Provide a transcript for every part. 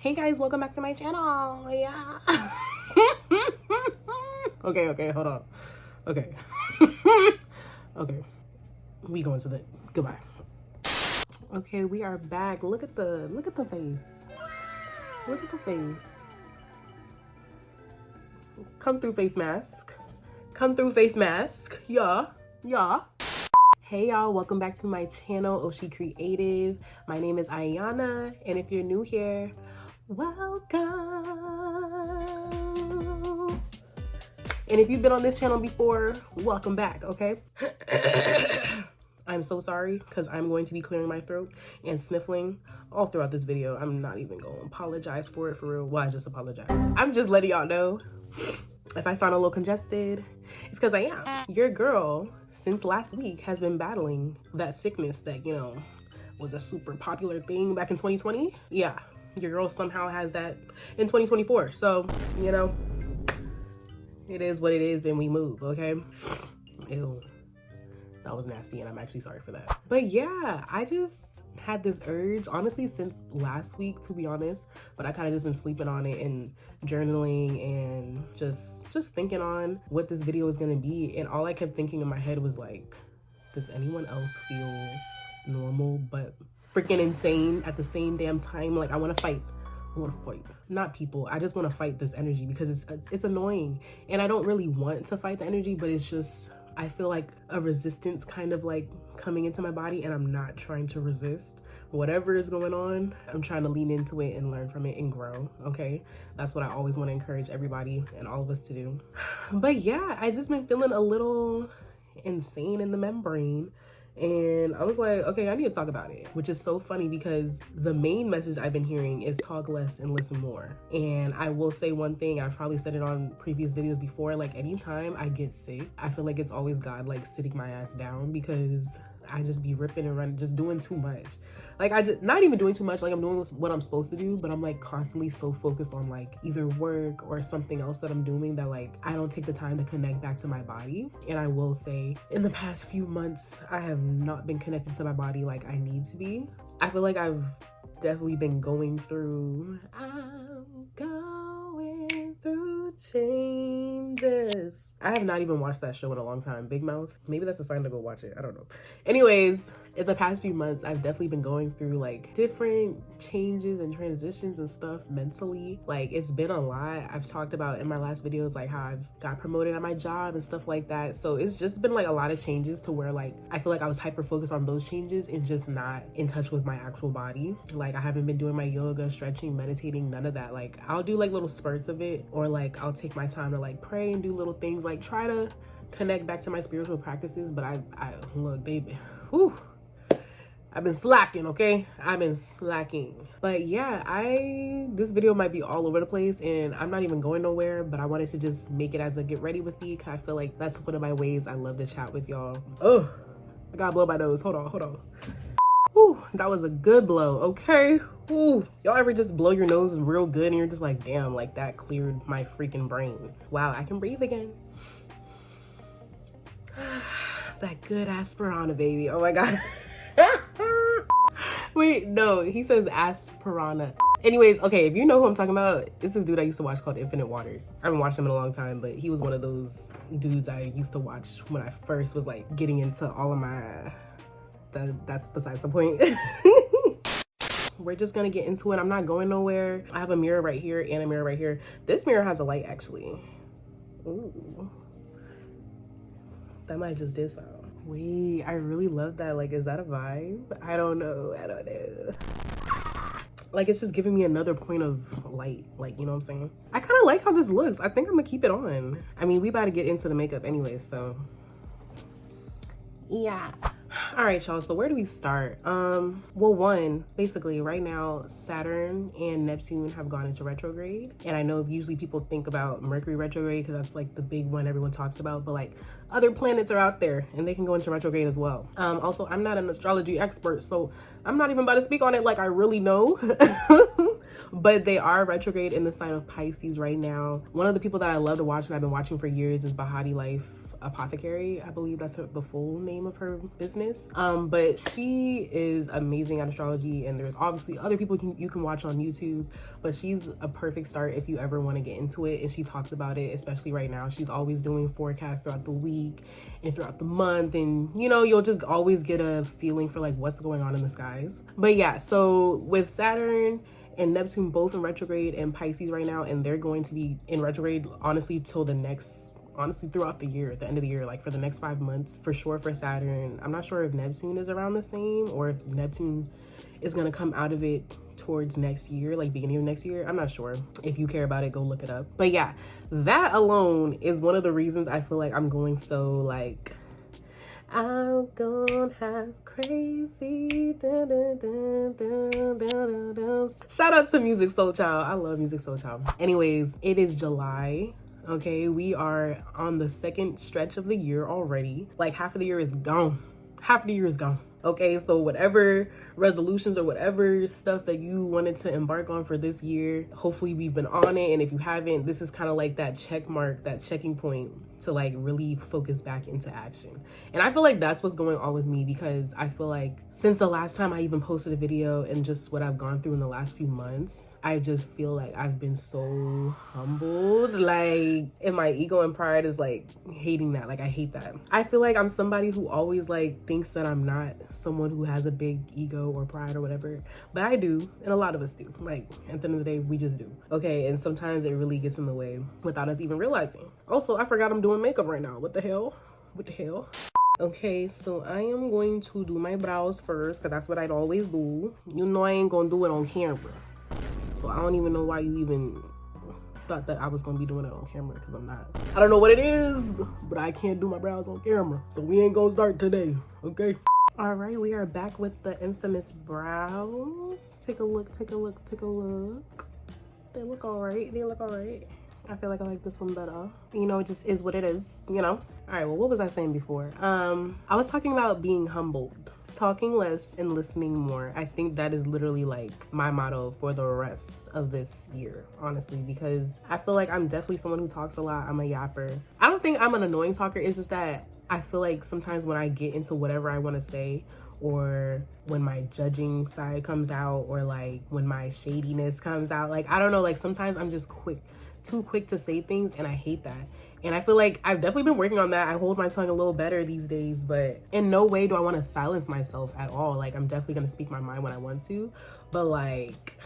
Hey guys, welcome back to my channel. Yeah. Okay, hold on. Okay. Okay. We going to the goodbye. Okay, we are back. Look at the face. Look at the face. Come through face mask. Come through face mask. Yeah. Hey y'all, welcome back to my channel, Oshi Creative. My name is Ayana, and if you're new here, welcome. And if you've been on this channel before, welcome back, okay? I'm so sorry, because I'm going to be clearing my throat and sniffling all throughout this video. I'm not even going to apologize for it, for real. Well, I just apologize. I'm just letting y'all know if I sound a little congested, it's because I am. Your girl, since last week, has been battling that sickness that, you know, was a super popular thing back in 2020. Yeah, your girl somehow has that in 2024. So, you know, it is what it is, then we move, okay? Ew. That was nasty, and I'm actually sorry for that. But yeah, I just had this urge, honestly, since last week, to be honest. But I kind of just been sleeping on it and journaling and just thinking on what this video is gonna be. And all I kept thinking in my head was like, does anyone else feel normal but freaking insane at the same damn time? Like, I want to fight. Not people. I just want to fight this energy because it's annoying. And I don't really want to fight the energy, but it's just, I feel like a resistance kind of like coming into my body, and I'm not trying to resist whatever is going on. I'm trying to lean into it and learn from it and grow, okay? That's what I always want to encourage everybody and all of us to do. But yeah, I just been feeling a little insane in the membrane. And I was like, okay, I need to talk about it, which is so funny because the main message I've been hearing is talk less and listen more. And I will say one thing, I've probably said it on previous videos before, like anytime I get sick, I feel like it's always God like sitting my ass down because I just be ripping and running, just doing too much. Like not even doing too much, like I'm doing what I'm supposed to do, but I'm like constantly so focused on like either work or something else that I'm doing that like I don't take the time to connect back to my body. And I will say in the past few months, I have not been connected to my body like I need to be. I feel like I've definitely been going through, changes. I have not even watched that show in a long time, Big Mouth. Maybe that's a sign to go watch it, I don't know. Anyways, in the past few months, I've definitely been going through like different changes and transitions and stuff mentally. Like it's been a lot. I've talked about in my last videos like how I've got promoted at my job and stuff like that. So it's just been like a lot of changes to where like I feel like I was hyper focused on those changes and just not in touch with my actual body. Like I haven't been doing my yoga, stretching, meditating, none of that. Like I'll do like little spurts of it, or like I'll take my time to like pray and do little things, like try to connect back to my spiritual practices. But I look, I've been slacking, okay? I've been slacking. But yeah, this video might be all over the place and I'm not even going nowhere, but I wanted to just make it as a get ready with me, because I feel like that's one of my ways I love to chat with y'all. Oh, I gotta blow my nose. Hold on. Ooh, that was a good blow, okay? Ooh, y'all ever just blow your nose real good and you're just like, damn, like that cleared my freaking brain. Wow, I can breathe again. That good aspirana, baby. Oh my God. Wait, no, he says aspirana. Anyways, okay, if you know who I'm talking about, it's this dude I used to watch called Infinite Waters. I haven't watched him in a long time, but he was one of those dudes I used to watch when I first was like getting into all of my, that's besides the point. We're just gonna get into it. I'm not going nowhere. I have a mirror right here and a mirror right here. This mirror has a light actually. Ooh. That might just did something. Wait, I really love that. Like, is that a vibe? I don't know. Like, it's just giving me another point of light. Like, you know what I'm saying? I kind of like how this looks. I think I'm gonna keep it on. I mean, we about to get into the makeup anyway, so. Yeah. All right, y'all, so where do we start? Well, one, basically right now, Saturn and Neptune have gone into retrograde. And I know usually people think about Mercury retrograde because that's like the big one everyone talks about, but like other planets are out there and they can go into retrograde as well. Also, I'm not an astrology expert, so I'm not even about to speak on it like I really know. But they are retrograde in the sign of Pisces right now. One of the people that I love to watch and I've been watching for years is Bahati Life. Apothecary. I believe that's the full name of her business. But she is amazing at astrology, and there's obviously other people you can watch on YouTube, but she's a perfect start if you ever want to get into it. And she talks about it, especially right now. She's always doing forecasts throughout the week and throughout the month, and you know, you'll just always get a feeling for like what's going on in the skies. But yeah, so with Saturn and Neptune both in retrograde and Pisces right now, and they're going to be in retrograde honestly till throughout the year, at the end of the year, like for the next 5 months for sure for Saturn. I'm not sure if Neptune is around the same, or if Neptune is going to come out of it towards next year, like beginning of next year. I'm not sure. If you care about it, go look it up. But yeah, that alone is one of the reasons I feel like I'm going so like, I'm gonna have crazy dun, dun, dun, dun, dun, dun. Shout out to Music Soul Child. I love Music Soul Child. Anyways, it is July. Okay, we are on the second stretch of the year already. Like half of the year is gone. Half of the year is gone. Okay, so whatever resolutions or whatever stuff that you wanted to embark on for this year, hopefully we've been on it. And if you haven't, this is kind of like that check mark, that checking point to like really focus back into action. And I feel like that's what's going on with me, because I feel like since the last time I even posted a video and just what I've gone through in the last few months, I just feel like I've been so humbled, like, and my ego and pride is like hating that. Like, I hate that. I feel like I'm somebody who always like thinks that I'm not someone who has a big ego or pride or whatever, but I do, and a lot of us do. Like, at the end of the day, we just do. Okay, and sometimes it really gets in the way without us even realizing. Also, I forgot I'm doing makeup right now. What the hell? What the hell? Okay, so I am going to do my brows first, because that's what I'd always do. You know I ain't gonna do it on camera. So I don't even know why you even thought that I was gonna be doing it on camera, because I'm not. I don't know what it is, but I can't do my brows on camera. So we ain't gonna start today, okay? All right, we are back with the infamous brows. Take a look, take a look, take a look. They look all right, they look all right. I feel like I like this one better. You know, it just is what it is, you know? All right, well, what was I saying before? I was talking about being humbled. Talking less and listening more. I think that is literally like my motto for the rest of this year, honestly, because I feel like I'm definitely someone who talks a lot. I'm a yapper. I don't think I'm an annoying talker. It's just that I feel like sometimes when I get into whatever I want to say, or when my judging side comes out, or like when my shadiness comes out, like, I don't know, like sometimes I'm just too quick to say things, and I hate that. And I feel like I've definitely been working on that. I hold my tongue a little better these days, but in no way do I want to silence myself at all. Like, I'm definitely going to speak my mind when I want to, but like,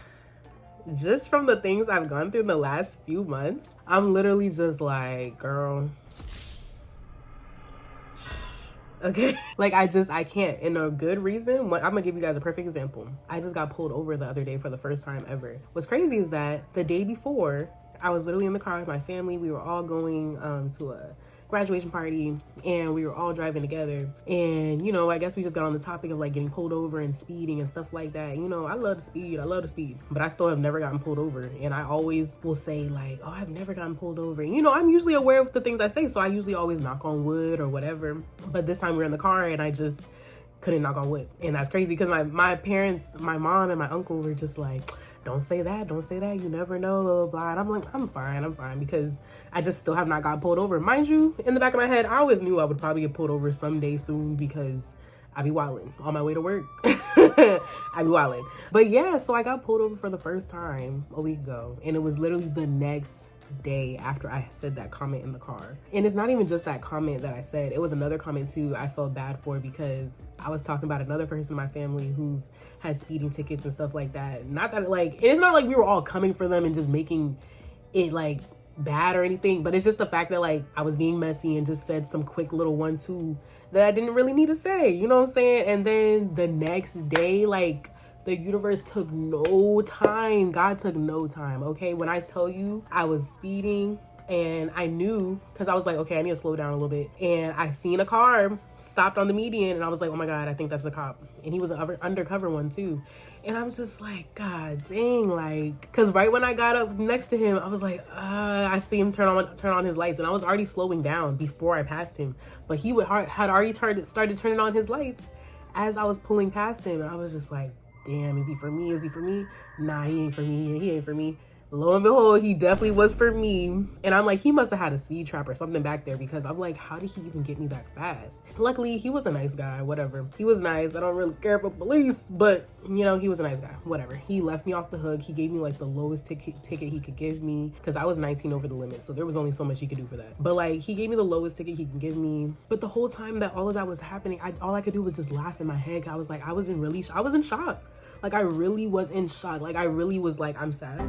just from the things I've gone through in the last few months, I'm literally just like, girl, okay? Like, I can't, and a good reason. I'm gonna give you guys a perfect example. I just got pulled over the other day for the first time ever. What's crazy is that the day before, I was literally in the car with my family. We were all going to a graduation party, and we were all driving together. And, you know, I guess we just got on the topic of like getting pulled over and speeding and stuff like that. You know, I love to speed, but I still have never gotten pulled over. And I always will say like, oh, I've never gotten pulled over. And, you know, I'm usually aware of the things I say, so I usually always knock on wood or whatever. But this time we were in the car, and I just couldn't knock on wood. And that's crazy, because my parents, my mom and my uncle were just like, don't say that, you never know, blah, blah, blah. And I'm like, I'm fine, because I just still have not got pulled over. Mind you, in the back of my head, I always knew I would probably get pulled over someday soon, because I be wilding on my way to work. I be wilding. But yeah, so I got pulled over for the first time a week ago, and it was literally the next day after I said that comment in the car. And it's not even just that comment that I said, it was another comment too I felt bad for, because I was talking about another person in my family who's has speeding tickets and stuff like that. Not that like, it's not like we were all coming for them and just making it like bad or anything, but it's just the fact that like I was being messy and just said some quick little 1-2 that I didn't really need to say, you know what I'm saying? And then the next day, like, the universe took no time. God took no time, okay? When I tell you I was speeding, and I knew, because I was like, okay, I need to slow down a little bit. And I seen a car stopped on the median, and I was like, oh my God, I think that's the cop. And he was an undercover one too. And I was just like, God dang, like, because right when I got up next to him, I was like, I see him turn on his lights. And I was already slowing down before I passed him. But he had already started turning on his lights as I was pulling past him. And I was just like, damn, is he for me? Is he for me? Nah, he ain't for me. He ain't for me. Lo and behold, he definitely was for me. And I'm like, he must have had a speed trap or something back there, because I'm like, how did he even get me that fast? Luckily, he was a nice guy, whatever. He was nice. I don't really care for police, but you know, he was a nice guy, whatever. He left me off the hook. He gave me like the lowest ticket he could give me, because I was 19 over the limit, so there was only so much he could do for that. But like, he gave me the lowest ticket he can give me. But the whole time that all of that was happening, all I could do was just laugh in my head. I was like, I was in shock. Like, I really was in shock. Like, I really was like, I'm sad.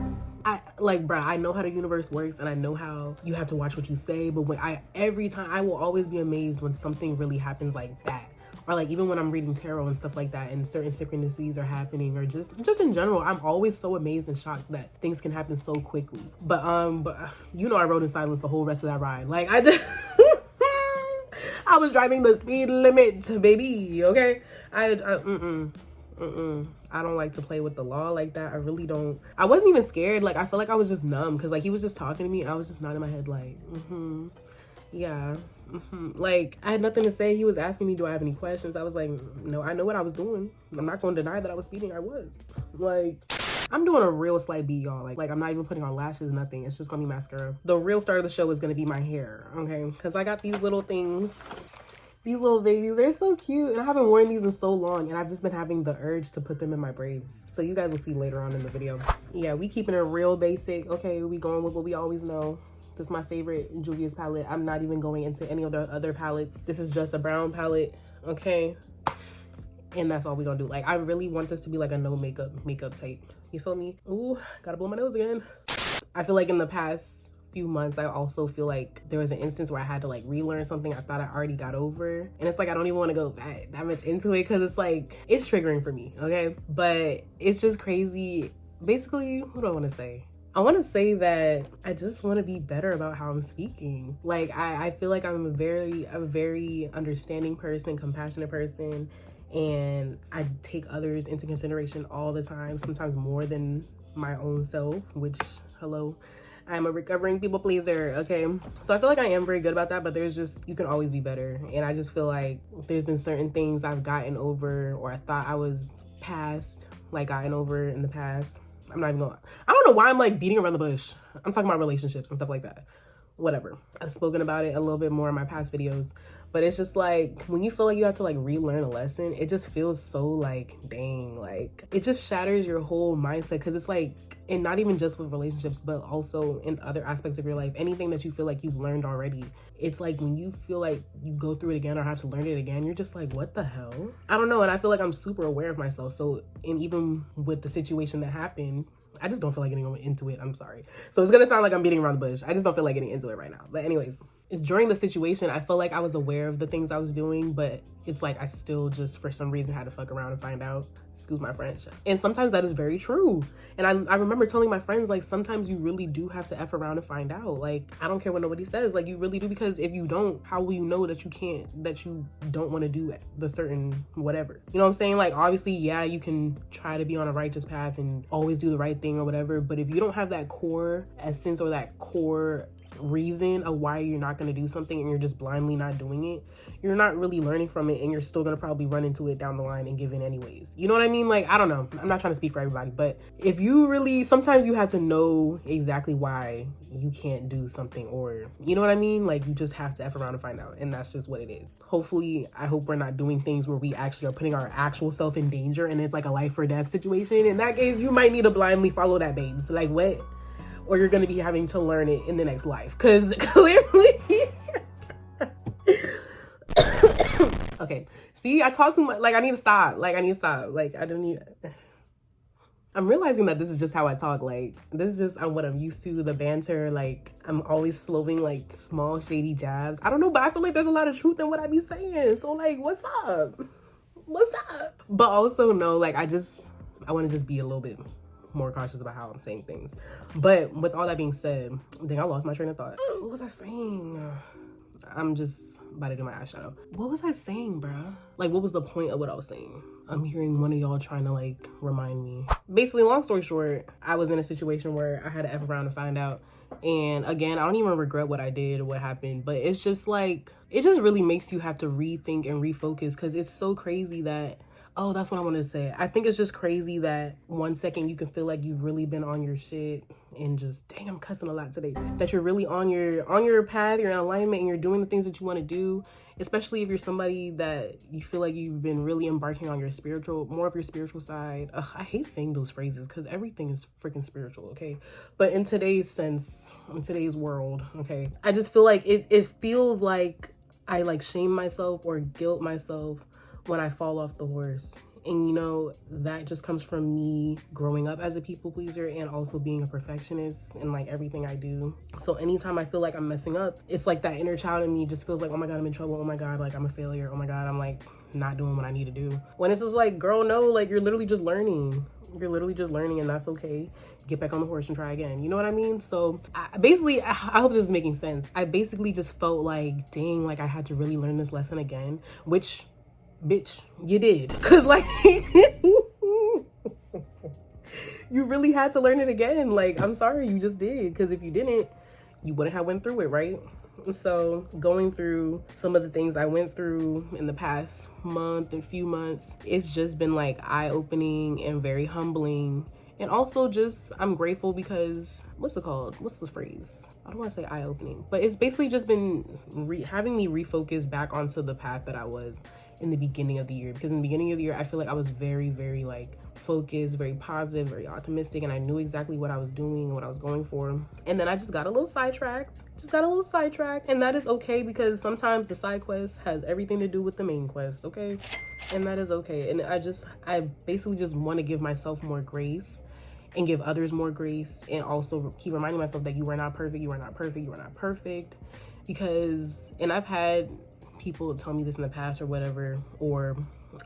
Bruh, I know how the universe works, and I know how you have to watch what you say, but every time, I will always be amazed when something really happens like that. Or like, even when I'm reading tarot and stuff like that, and certain synchronicities are happening, or just in general, I'm always so amazed and shocked that things can happen so quickly. But you know, I rode in silence the whole rest of that ride. Like, I just I was driving the speed limit, baby, okay? I don't like to play with the law like that. I really don't. I wasn't even scared. Like, I feel like I was just numb, because like, he was just talking to me, and I was just nodding my head like, yeah, like, I had nothing to say. He was asking me, do I have any questions? I was like, no, I know what I was doing. I'm not going to deny that I was speeding. I was like, I'm doing a real slight beat, y'all. Like, I'm not even putting on lashes, nothing. It's just gonna be mascara. The real start of the show is gonna be my hair, okay? Because I got these little things. These little babies, they're so cute, and I haven't worn these in so long, and I've just been having the urge to put them in my braids. So you guys will see later on in the video. Yeah, we keeping it real basic. Okay, we going with what we always know. This is my favorite Juvia's palette. I'm not even going into any of the other palettes. This is just a brown palette, okay? And that's all we gonna do. Like, I really want this to be like a no makeup type. You feel me? Ooh, gotta blow my nose again. I feel like in the past few months, I also feel like there was an instance where I had to like relearn something I thought I already got over, and it's like, I don't even want to go that much into it, because it's like, it's triggering for me, okay? But it's just crazy. Basically, what do I want to say? I want to say that I just want to be better about how I'm speaking. Like, I feel like I'm a very understanding person, compassionate person, and I take others into consideration all the time, sometimes more than my own self, which, hello, I'm a recovering people pleaser, okay? So I feel like I am very good about that, but there's just, you can always be better. And I just feel like there's been certain things I've gotten over, or I thought I was gotten over in the past. I'm not even gonna, I don't know why I'm like beating around the bush. I'm talking about relationships and stuff like that. Whatever. I've spoken about it a little bit more in my past videos, but it's just like, when you feel like you have to like relearn a lesson, it just feels so like, dang, like, it just shatters your whole mindset, because it's like, and not even just with relationships, but also in other aspects of your life, anything that you feel like you've learned already, it's like, when you feel like you go through it again or have to learn it again, you're just like, what the hell? I don't know. And I feel like I'm super aware of myself. So, and even with the situation that happened, I just don't feel like getting into it. I'm sorry. So it's gonna sound like I'm beating around the bush. I just don't feel like getting into it right now. But anyways, during the situation, I felt like I was aware of the things I was doing, but it's like, I still just, for some reason, had to fuck around and find out. Excuse my French. And sometimes that is very true. And I remember telling my friends, like, sometimes you really do have to F around and find out. Like, I don't care what nobody says. Like, you really do, because if you don't, how will you know that you don't want to do the certain whatever? You know what I'm saying? Like, obviously, yeah, you can try to be on a righteous path and always do the right thing or whatever. But if you don't have that core essence or that core reason of why you're not going to do something, and you're just blindly not doing it, you're not really learning from it, and you're still going to probably run into it down the line and give in anyways. You know what I mean? Like, I don't know. I'm not trying to speak for everybody, but if you really, sometimes you have to know exactly why you can't do something, or you know what I mean? Like, you just have to F around and find out, and that's just what it is. Hopefully, I hope we're not doing things where we actually are putting our actual self in danger, and it's like a life or death situation. In that case, you might need to blindly follow that, babes. Like, what? Or you're going to be having to learn it in the next life, because clearly okay, see, I talk too much. Like, I need to stop. Like, I don't need. I'm realizing that this is just how I talk. Like, this is just what I'm used to, the banter. Like, I'm always slowing like small shady jabs. I don't know, but I feel like there's a lot of truth in what I be saying. So like, what's up? But also, no, like, I want to just be a little bit more cautious about how I'm saying things. But with all that being said, dang, I lost my train of thought. What was I saying? I'm just about to do my eyeshadow. What was I saying, bruh? Like, what was the point of what I was saying? I'm hearing one of y'all trying to like remind me. Basically, long story short, I was in a situation where I had to F around and find out. And again, I don't even regret what I did or what happened, but it's just like, it just really makes you have to rethink and refocus, because it's so crazy that Oh, that's what I wanted to say. I think it's just crazy that 1 second you can feel like you've really been on your shit and just, dang, I'm cussing a lot today. That you're really on your path, you're in alignment, and you're doing the things that you want to do. Especially if you're somebody that you feel like you've been really embarking on more of your spiritual side. Ugh, I hate saying those phrases because everything is freaking spiritual, okay? But in today's sense, in today's world, okay, I just feel like it feels like I like shame myself or guilt myself when I fall off the horse. And you know, that just comes from me growing up as a people pleaser and also being a perfectionist in like everything I do. So anytime I feel like I'm messing up, it's like that inner child in me just feels like, oh my God, I'm in trouble. Oh my God, like I'm a failure. Oh my God, I'm like not doing what I need to do. When it's just like, girl, no, like you're literally just learning. You're literally just learning, and that's okay. Get back on the horse and try again. You know what I mean? So I hope this is making sense. I basically just felt like, dang, like I had to really learn this lesson again, which, bitch, you did. Cause like you really had to learn it again. Like, I'm sorry, you just did. Cause if you didn't, you wouldn't have went through it, right? So going through some of the things I went through in the past month and few months, it's just been like eye-opening and very humbling. And also just, I'm grateful because, what's it called? What's the phrase? I don't want to say eye-opening, but it's basically just been having me refocus back onto the path that I was in the beginning of the year. Because in the beginning of the year, I feel like I was very, very like focused, very positive, very optimistic, and I knew exactly what I was doing and what I was going for. And then I just got a little sidetracked. And that is okay, because sometimes the side quest has everything to do with the main quest, okay? And that is okay. And I basically just want to give myself more grace and give others more grace, and also keep reminding myself that you are not perfect, you are not perfect, you are not perfect. Because, and I've had people tell me this in the past or whatever, or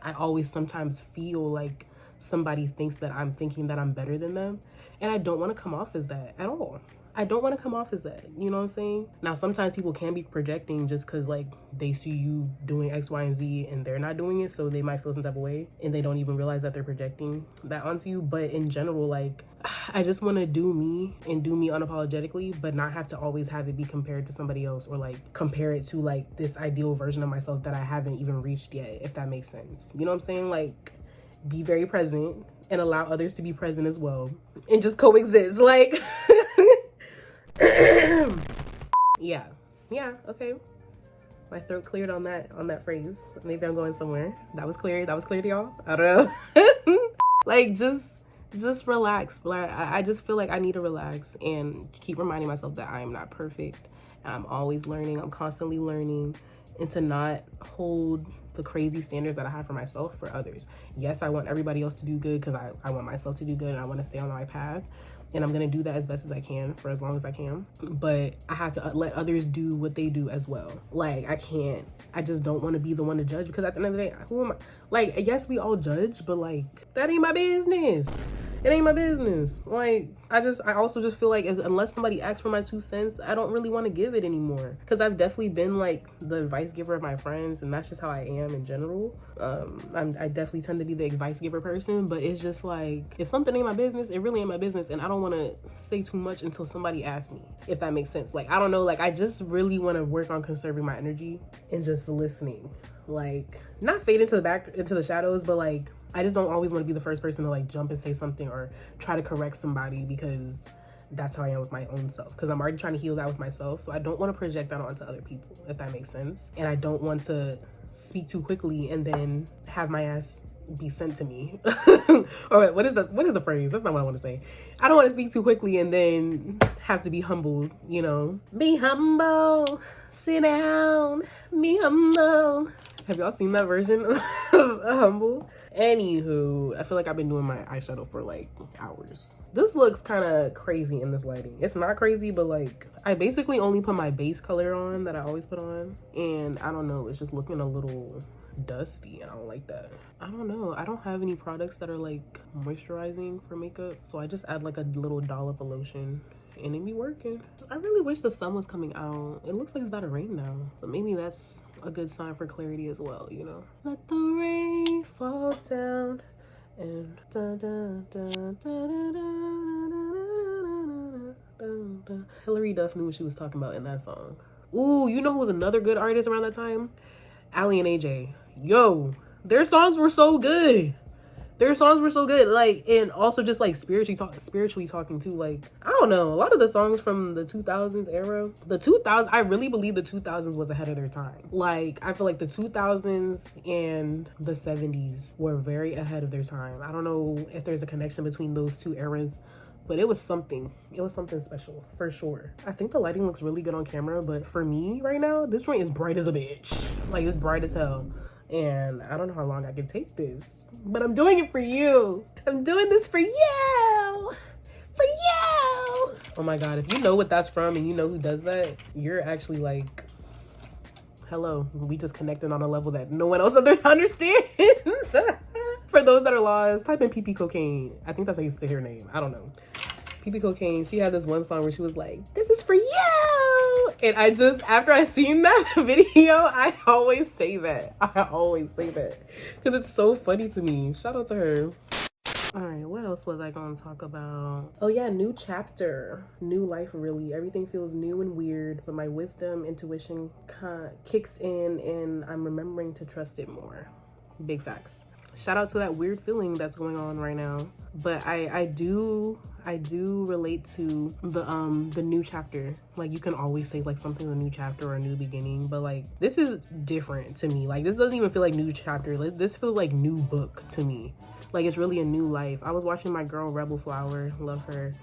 I always sometimes feel like somebody thinks that I'm thinking that I'm better than them, and I don't want to come off as that at all. I don't want to come off as that, you know what I'm saying? Now, sometimes people can be projecting just because like they see you doing X, Y, and Z and they're not doing it, so they might feel some type of way and they don't even realize that they're projecting that onto you. But in general, like, I just want to do me and do me unapologetically, but not have to always have it be compared to somebody else, or like compare it to like this ideal version of myself that I haven't even reached yet, if that makes sense. You know what I'm saying? Like, be very present and allow others to be present as well, and just coexist. Like yeah, okay, my throat cleared on that phrase. Maybe I'm going somewhere. That was clear to y'all. I don't know. Like, just relax. I just feel like I need to relax and keep reminding myself that I am not perfect, and I'm always learning. I'm constantly learning, and to not hold the crazy standards that I have for myself for others. Yes, I want everybody else to do good because I want myself to do good, and I want to stay on my path. And I'm going to do that as best as I can for as long as I can. But I have to let others do what they do as well. Like, I just don't want to be the one to judge, because at the end of the day, who am I? Like, yes, we all judge, but like, that ain't my business. It ain't my business. Like, I also just feel like unless somebody asks for my 2 cents, I don't really want to give it anymore. Because I've definitely been like the advice giver of my friends, and that's just how I am in general. I definitely tend to be the advice giver person, but it's just like, if something ain't my business, it really ain't my business, and I don't want to say too much until somebody asks me, if that makes sense. Like, I don't know, like, I just really want to work on conserving my energy and just listening. Like, not fade into the shadows, but like, I just don't always want to be the first person to like jump and say something or try to correct somebody, because that's how I am with my own self, because I'm already trying to heal that with myself. So I don't want to project that onto other people, if that makes sense. And I don't want to speak too quickly and then have my ass be sent to me. Or what is the phrase? That's not what I want to say. I don't want to speak too quickly and then have to be humbled, you know? Be humble, sit down, be humble. Have y'all seen that version of humble? Anywho, I feel like I've been doing my eyeshadow for like hours. This looks kind of crazy in this lighting. It's not crazy, but like, I basically only put my base color on that I always put on, and I don't know, it's just looking a little dusty, and I don't like that. I don't know, I don't have any products that are like moisturizing for makeup, so I just add like a little dollop of lotion and it be working. I really wish the sun was coming out. It looks like it's about to rain now, but maybe that's a good sign for clarity as well, you know? Let the rain fall down and Hillary Duff knew what she was talking about in that song. Ooh, you know who was another good artist around that time? Allie and AJ. Yo, Their songs were so good. Their songs were so good, like, and also just like spiritually talking too. Like, I don't know, a lot of the songs from the 2000s era, I really believe the 2000s was ahead of their time. Like, I feel like the 2000s and the 70s were very ahead of their time. I don't know if there's a connection between those two eras, but it was something special for sure. I think the lighting looks really good on camera, but for me right now, this joint is bright as a bitch. Like, it's bright as hell. And I don't know how long I can take this, but I'm doing it for you. I'm doing this for you. For you. Oh my God, if you know what that's from and you know who does that, you're actually like, hello. We just connected on a level that no one else understands. For those that are lost, type in PP Cocaine. I think that's how you say her name. I don't know. PP Cocaine, she had this one song where she was like, this is for you. And I just, after I seen that video, I always say that. I always say that. Because it's so funny to me. Shout out to her. All right, what else was I going to talk about? Oh yeah, new chapter. New life, really. Everything feels new and weird, but my wisdom, intuition kicks in and I'm remembering to trust it more. Big facts. Shout out to that weird feeling that's going on right now. But I do relate to the new chapter. Like, you can always say like something's a new chapter or a new beginning, but like this is different to me. Like, this doesn't even feel like new chapter. Like, this feels like new book to me. Like, it's really a new life. I was watching my girl Rebel Flower, love her,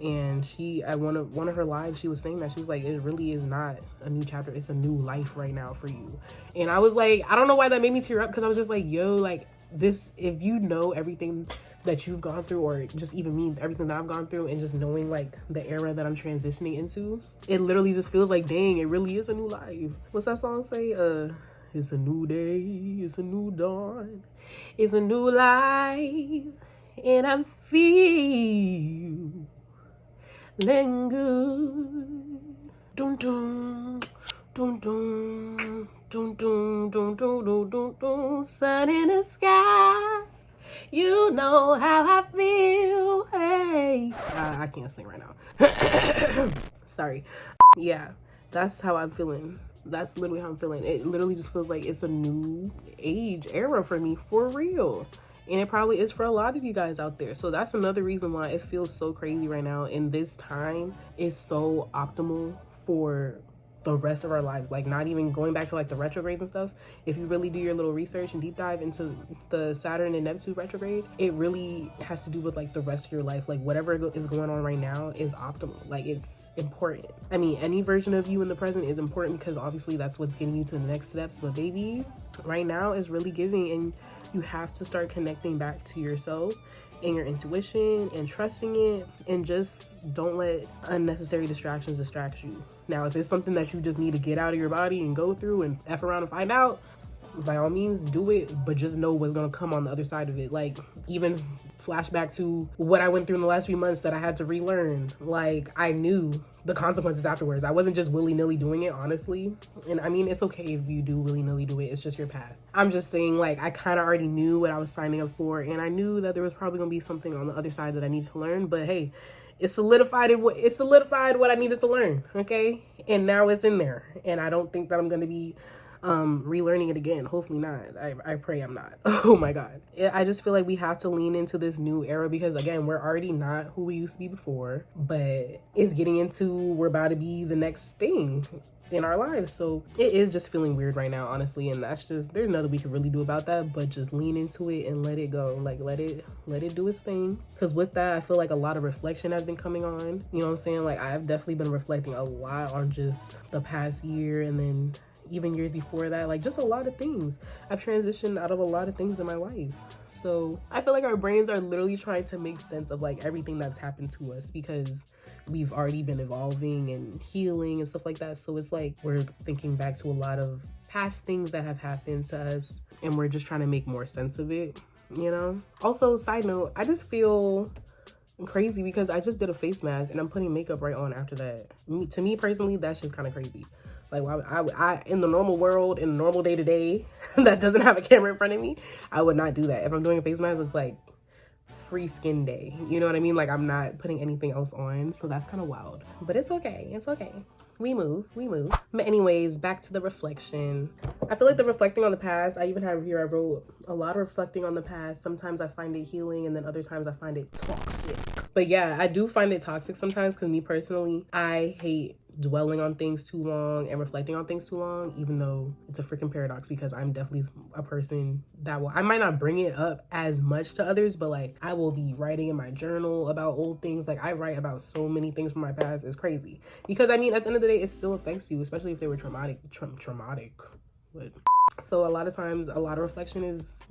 and she, at one of her lives, she was saying that she was like, it really is not a new chapter, it's a new life right now for you. And I was like, I don't know why that made me tear up, because I was just like, yo, like, this, if you know everything that you've gone through, or just even me, everything that I've gone through, and just knowing like the era that I'm transitioning into, it literally just feels like, dang, it really is a new life. What's that song say? It's a new day, it's a new dawn, it's a new life, and I'm feeling good. Dun dun dun dun dun dun dun dun dun dun dun. Sun in the sky, you know how I feel. Hey, I can't sing right now. Sorry. Yeah, that's how I'm feeling. That's literally how I'm feeling. It literally just feels like it's a new age era for me, for real. And it probably is for a lot of you guys out there. So that's another reason why it feels so crazy right now. And this time is so optimal for the rest of our lives. Like, not even going back to like the retrogrades and stuff. If you really do your little research and deep dive into the Saturn and Neptune retrograde, it really has to do with like the rest of your life. Like, whatever is going on right now is optimal. Like, it's important. I mean, any version of you in the present is important, because obviously that's what's getting you to the next steps. But baby, right now is really giving, and you have to start connecting back to yourself and your intuition and trusting it, and just don't let unnecessary distractions distract you. Now, if it's something that you just need to get out of your body and go through and F around and find out, by all means do it, but just know what's gonna come on the other side of it. Like, even flashback to what I went through in the last few months that I had to relearn. Like, I knew the consequences afterwards. I wasn't just willy-nilly doing it, honestly. And I mean, it's okay if you do willy-nilly do it. It's just your path. I'm just saying, like, I kind of already knew what I was signing up for, and I knew that there was probably gonna be something on the other side that I needed to learn. But hey, it solidified what I needed to learn, okay? And now it's in there, and I don't think that I'm gonna be relearning it again. Hopefully not. I pray I'm not. Oh my God. I just feel like we have to lean into this new era, because again, we're already not who we used to be before, but it's getting into, we're about to be the next thing in our lives. So it is just feeling weird right now, honestly, and that's just, there's nothing we can really do about that, but just lean into it and let it go. Like, let it do its thing. Because with that, I feel like a lot of reflection has been coming on. You know what I'm saying? Like, I've definitely been reflecting a lot on just the past year, and then even years before that, like, just a lot of things. I've transitioned out of a lot of things in my life. So I feel like our brains are literally trying to make sense of like everything that's happened to us, because we've already been evolving and healing and stuff like that. So it's like we're thinking back to a lot of past things that have happened to us, and we're just trying to make more sense of it, you know? Also, side note, I just feel crazy because I just did a face mask and I'm putting makeup right on after that. To me personally, that's just kind of crazy. Like, I in the normal world, in the normal day-to-day that doesn't have a camera in front of me, I would not do that. If I'm doing a face mask, it's like free skin day. You know what I mean? Like, I'm not putting anything else on. So that's kind of wild. But it's okay. It's okay. We move. But anyways, back to the reflection. I feel like the reflecting on the past, I even have here, I wrote a lot of reflecting on the past. Sometimes I find it healing, and then other times I find it toxic. But yeah, I do find it toxic sometimes, because me personally, I hate dwelling on things too long and reflecting on things too long, even though it's a freaking paradox, because I'm definitely a person that I might not bring it up as much to others, but like I will be writing in my journal about old things. Like I write about so many things from my past. It's crazy, because I mean, at the end of the day, it still affects you, especially if they were traumatic. But so a lot of times, a lot of reflection is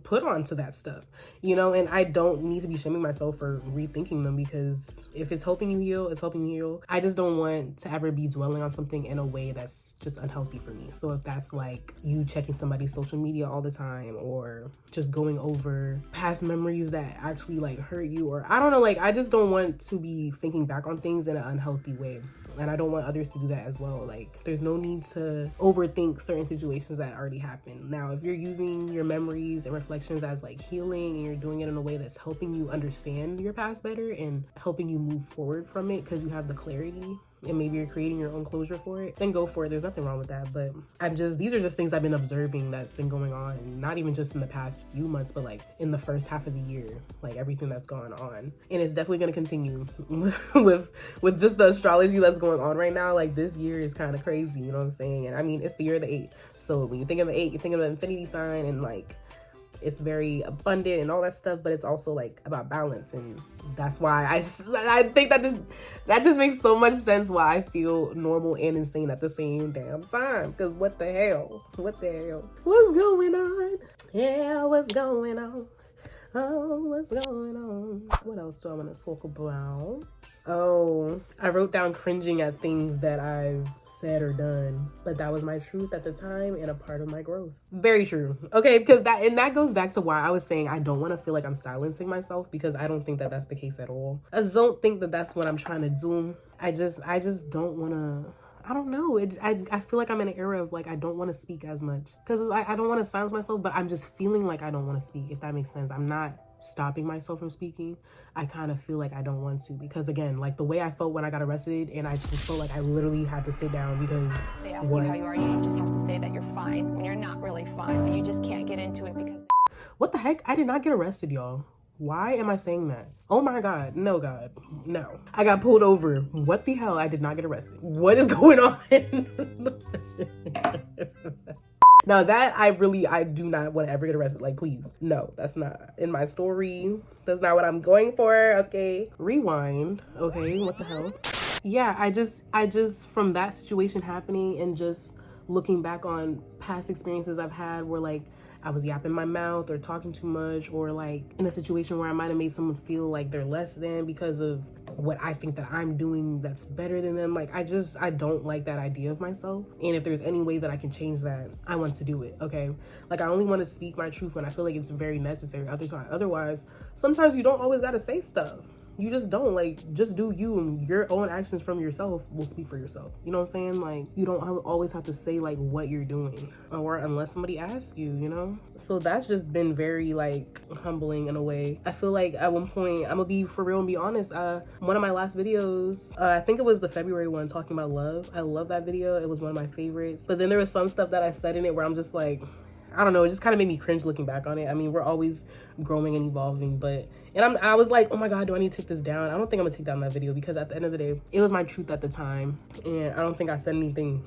put onto that stuff, you know, and I don't need to be shaming myself for rethinking them, because if it's helping you heal, it's helping you heal. I just don't want to ever be dwelling on something in a way that's just unhealthy for me. So if that's like you checking somebody's social media all the time, or just going over past memories that actually like hurt you, or I don't know, like I just don't want to be thinking back on things in an unhealthy way. And I don't want others to do that as well. Like, there's no need to overthink certain situations that already happened. Now, if you're using your memories and reflections as like healing, and you're doing it in a way that's helping you understand your past better and helping you move forward from it because you have the clarity, and maybe you're creating your own closure for it, then go for it. There's nothing wrong with that. But these are just things I've been observing that's been going on, not even just in the past few months, but like in the first half of the year, like everything that's going on. And it's definitely going to continue with just the astrology that's going on right now. Like this year is kind of crazy, you know what I'm saying? And I mean, it's the year of the 8. So when you think of the 8, you think of the infinity sign, and like it's very abundant and all that stuff, but it's also like about balance. And that's why I think that just makes so much sense why I feel normal and insane at the same damn time. Because what the hell? What's going on? Yeah, what's going on? Oh, what's going on? What else do I want to talk about? Oh, I wrote down cringing at things that I've said or done, but that was my truth at the time and a part of my growth. Very true. Okay, because that goes back to why I was saying I don't want to feel like I'm silencing myself, because I don't think that that's the case at all. I don't think that that's what I'm trying to do. I just don't want to. I don't know. I feel like I'm in an era of like, I don't want to speak as much, because I don't want to silence myself, but I'm just feeling like I don't want to speak, if that makes sense. I'm not stopping myself from speaking. I kind of feel like I don't want to, because again, like the way I felt when I got arrested, and I just felt like I literally had to sit down because they ask you how you are, you don't just have to say that you're fine when you're not really fine, but you just can't get into it because... What the heck? I did not get arrested, y'all. Why am I saying that? Oh my God. No, God. No. I got pulled over. What the hell? I did not get arrested. What is going on? Now that I do not want to ever get arrested. Like, please. No, that's not in my story. That's not what I'm going for. Okay. Rewind. Okay. What the hell? Yeah, I just from that situation happening and just looking back on past experiences I've had where like I was yapping my mouth or talking too much, or like in a situation where I might have made someone feel like they're less than because of what I think that I'm doing that's better than them. Like I don't like that idea of myself. And if there's any way that I can change that, I want to do it. Okay. Like I only want to speak my truth when I feel like it's very necessary. Otherwise, sometimes you don't always got to say stuff. You just don't. Like, just do you, and your own actions from yourself will speak for yourself. You know what I'm saying? Like, you don't always have to say like what you're doing, or unless somebody asks you, you know? So that's just been very like humbling in a way. I feel like at one point, I'm gonna be for real and be honest, one of my last videos, I think it was the February one, talking about love. I love that video. It was one of my favorites. But then there was some stuff that I said in it where I'm just like, I don't know, it just kind of made me cringe looking back on it. I mean, we're always growing and evolving, I was like, oh my God, do I need to take this down? I don't think I'm gonna take down that video, because at the end of the day, it was my truth at the time. And I don't think I said anything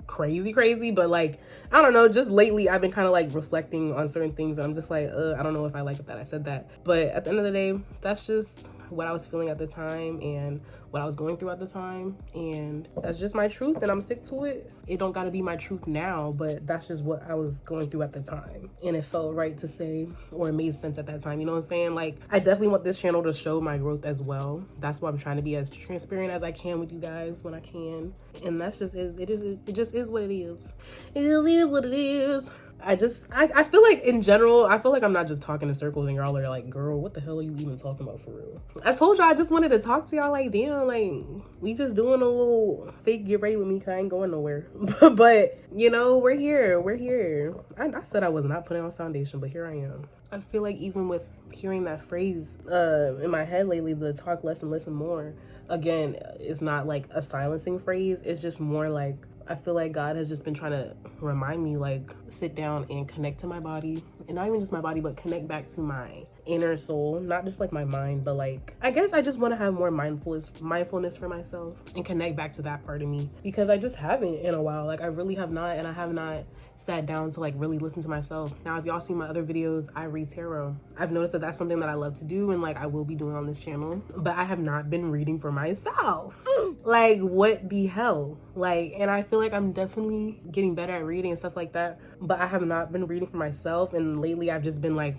crazy, but like, I don't know, just lately I've been kind of like reflecting on certain things, and I'm just like, I don't know if I like it that I said that. But at the end of the day, that's just what I was feeling at the time and what I was going through at the time, and that's just my truth, and I'm stick to it. It don't gotta be my truth now, but that's just what I was going through at the time, and it felt right to say, or it made sense at that time. You know what I'm saying? Like, I definitely want this channel to show my growth as well. That's why I'm trying to be as transparent as I can with you guys when I can, and that's just it just is what it is. It is what it is. I feel like in general, I feel like I'm not just talking in circles and y'all are like, girl, what the hell are you even talking about for real? I told y'all I just wanted to talk to y'all, like, damn, like, we just doing a little fake get ready with me, 'cause I ain't going nowhere. But, you know, we're here. I said I was not putting on foundation, but here I am. I feel like even with hearing that phrase in my head lately, the talk less and listen more, again, it's not like a silencing phrase. It's just more like, I feel like God has just been trying to remind me, like, sit down and connect to my body, and not even just my body, but connect back to my inner soul, not just like my mind, but like, I guess I just want to have more mindfulness for myself and connect back to that part of me, because I just haven't in a while. Like, I really have not, and I have not sat down to like really listen to myself. Now, if y'all see my other videos, I read tarot. I've noticed that that's something that I love to do, and like I will be doing on this channel, but I have not been reading for myself. Like, what the hell? Like, and I feel like I'm definitely getting better at reading and stuff like that, but I have not been reading for myself. And lately I've just been like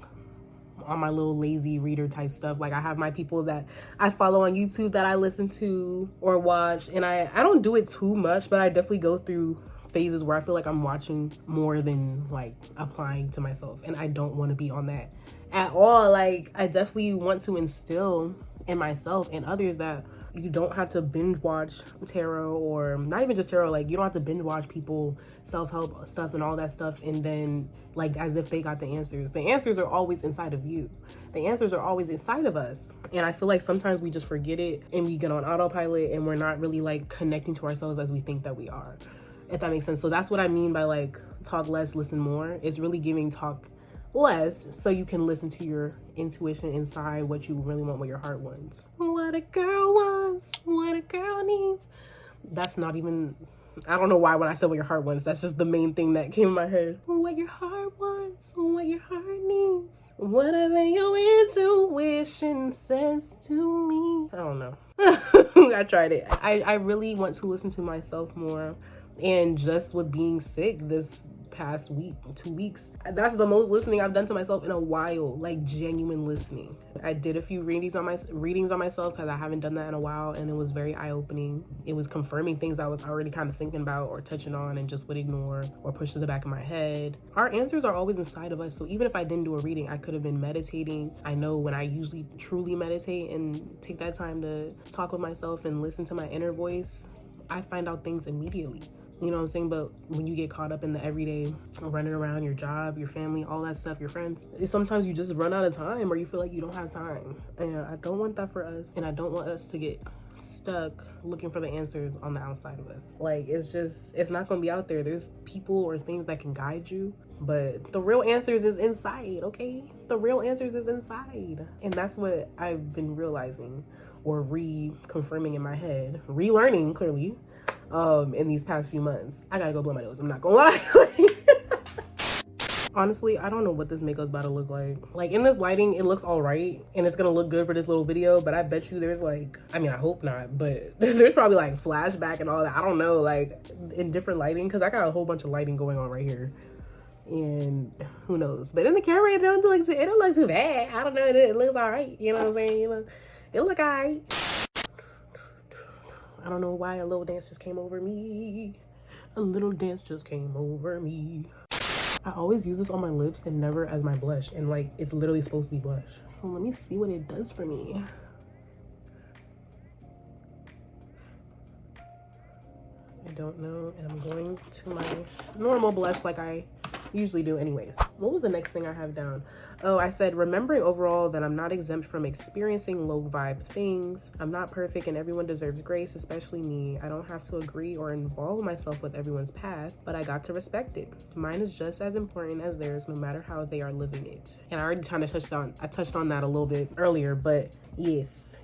on my little lazy reader type stuff. Like, I have my people that I follow on YouTube that I listen to or watch, and I don't do it too much, but I definitely go through phases where I feel like I'm watching more than like applying to myself, and I don't want to be on that at all. Like, I definitely want to instill in myself and others that you don't have to binge watch tarot, or not even just tarot. Like, you don't have to binge watch people self-help stuff and all that stuff, and then like as if they got the answers. The answers are always inside of you. The answers are always inside of us. And I feel like sometimes we just forget it and we get on autopilot, and we're not really like connecting to ourselves as we think that we are, if that makes sense. So that's what I mean by like talk less, listen more. It's really giving talk less so you can listen to your intuition inside, what you really want, what your heart wants. What a girl wants, what a girl needs. That's not even, I don't know why when I said what your heart wants, that's just the main thing that came in my head. What your heart wants, what your heart needs, whatever your intuition says to me. I don't know. I tried it. I really want to listen to myself more. And just with being sick this past week, 2 weeks, that's the most listening I've done to myself in a while. Like, genuine listening. I did a few readings on myself because I haven't done that in a while, and it was very eye-opening. It was confirming things I was already kind of thinking about or touching on and just would ignore or push to the back of my head. Our answers are always inside of us. So even if I didn't do a reading, I could have been meditating. I know when I usually truly meditate and take that time to talk with myself and listen to my inner voice, I find out things immediately. You know what I'm saying? But when you get caught up in the everyday running around, your job, your family, all that stuff, your friends, sometimes you just run out of time, or you feel like you don't have time. And I don't want that for us. And I don't want us to get stuck looking for the answers on the outside of us. Like, it's not gonna be out there. There's people or things that can guide you, but the real answers is inside, okay? The real answers is inside. And that's what I've been realizing, or reconfirming in my head, relearning clearly, in these past few months. I gotta go blow my nose, I'm not gonna lie. Honestly, I don't know what this makeup's about to look like. Like, in this lighting, it looks all right, and it's gonna look good for this little video, but I bet you there's like, I mean, I hope not, but there's probably like flashback and all that. I don't know, like in different lighting, because I got a whole bunch of lighting going on right here, and who knows. But in the camera, it don't look too bad. I don't know, it looks all right. You know what I'm saying? You know, it look all right. I don't know why a little dance just came over me. A little dance just came over me. I always use this on my lips and never as my blush. And like, it's literally supposed to be blush. So let me see what it does for me. I don't know. And I'm going to my normal blush like I usually do anyways. What was the next thing I have down? Oh, I said remembering overall that I'm not exempt from experiencing low vibe things. I'm not perfect and everyone deserves grace, especially me. I don't have to agree or involve myself with everyone's path, but I got to respect it. Mine is just as important as theirs, no matter how they are living it. And I already kind of touched on that a little bit earlier, but yes.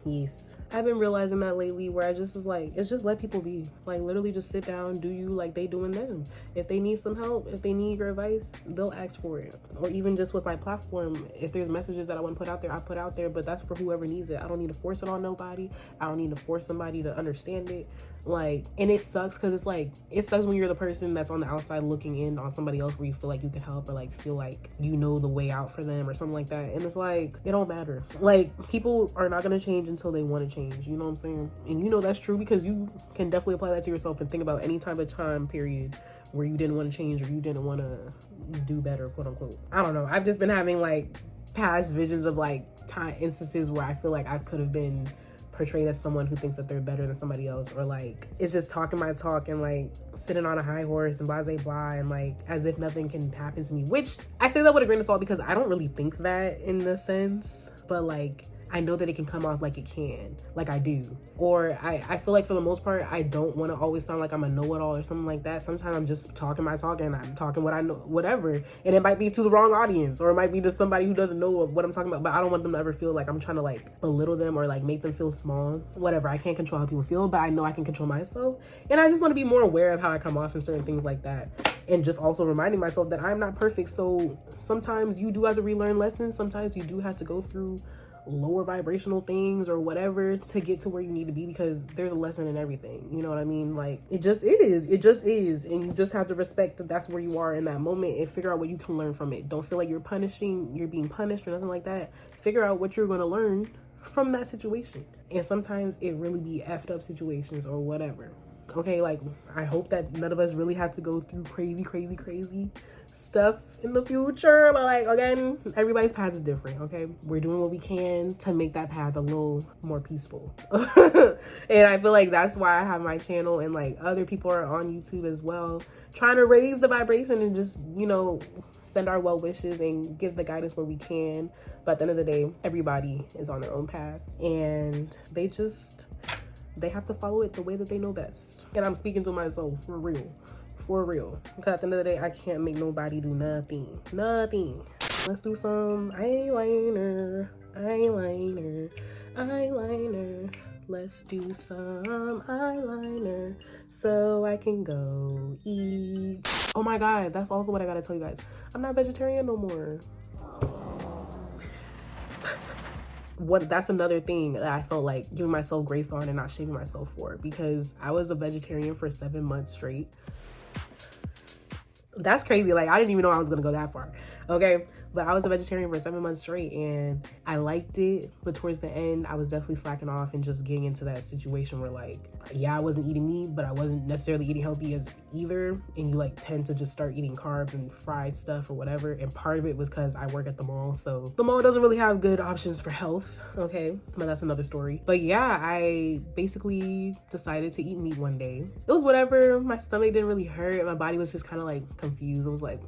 I've been realizing that lately, where I just is like, it's just let people be. Like, literally just sit down, do you like they doing them. If they need some help, if they need your advice, they'll ask for it. Or even just with my platform, if there's messages that I want to put out there, I put out there, but that's for whoever needs it. I don't need to force it on nobody. I don't need to force somebody to understand it. Like, and it sucks because it's like, it sucks when you're the person that's on the outside looking in on somebody else where you feel like you can help, or like feel like you know the way out for them or something like that. And it's like, it don't matter. Like, people are not going to change until they want to change. You know what I'm saying? And you know that's true because you can definitely apply that to yourself and think about any type of time period where you didn't want to change or you didn't want to do better, quote unquote. I don't know. I've just been having like past visions of like time instances where I feel like I could have been portrayed as someone who thinks that they're better than somebody else, or like it's just talking my talk and like sitting on a high horse and blah blah blah, and like as if nothing can happen to me, which I say that with a grain of salt because I don't really think that in the sense, but like I know that it can come off like it can, like I do. Or I feel like for the most part, I don't want to always sound like I'm a know-it-all or something like that. Sometimes I'm just talking my talk and I'm talking what I know, whatever. And it might be to the wrong audience, or it might be to somebody who doesn't know what I'm talking about, but I don't want them to ever feel like I'm trying to like belittle them or like make them feel small. Whatever, I can't control how people feel, but I know I can control myself. And I just want to be more aware of how I come off and certain things like that. And just also reminding myself that I'm not perfect. So sometimes you do have to relearn lessons. Sometimes you do have to go through lower vibrational things or whatever to get to where you need to be, because there's a lesson in everything, you know what I mean? Like it just is, and you just have to respect that that's where you are in that moment and figure out what you can learn from it. Don't feel like you're being punished or nothing like that. Figure out what you're going to learn from that situation. And sometimes it really be effed up situations or whatever. Okay, like I hope that none of us really have to go through crazy stuff in the future, but like again, everybody's path is different. Okay, we're doing what we can to make that path a little more peaceful. And I feel like that's why I have my channel, and like other people are on YouTube as well, trying to raise the vibration and just, you know, send our well wishes and give the guidance where we can. But at the end of the day, everybody is on their own path, and they have to follow it the way that they know best. And I'm speaking to myself for real. Because at the end of the day, I can't make nobody do nothing. Let's do some eyeliner. Let's do some eyeliner so I can go eat. Oh my God, that's also what I gotta tell you guys. I'm not vegetarian no more. That's another thing that I felt like giving myself grace on and not shaming myself for, because I was a vegetarian for 7 months straight. That's crazy. Like I didn't even know I was gonna go that far. Okay, but I was a vegetarian for 7 months straight and I liked it, but towards the end I was definitely slacking off and just getting into that situation where like, yeah, I wasn't eating meat, but I wasn't necessarily eating healthy as either, and you like tend to just start eating carbs and fried stuff or whatever. And part of it was because I work at the mall, so the mall doesn't really have good options for health. Okay, but that's another story. But yeah, I basically decided to eat meat one day. It was whatever. My stomach didn't really hurt. My body was just kind of like confused. It was like,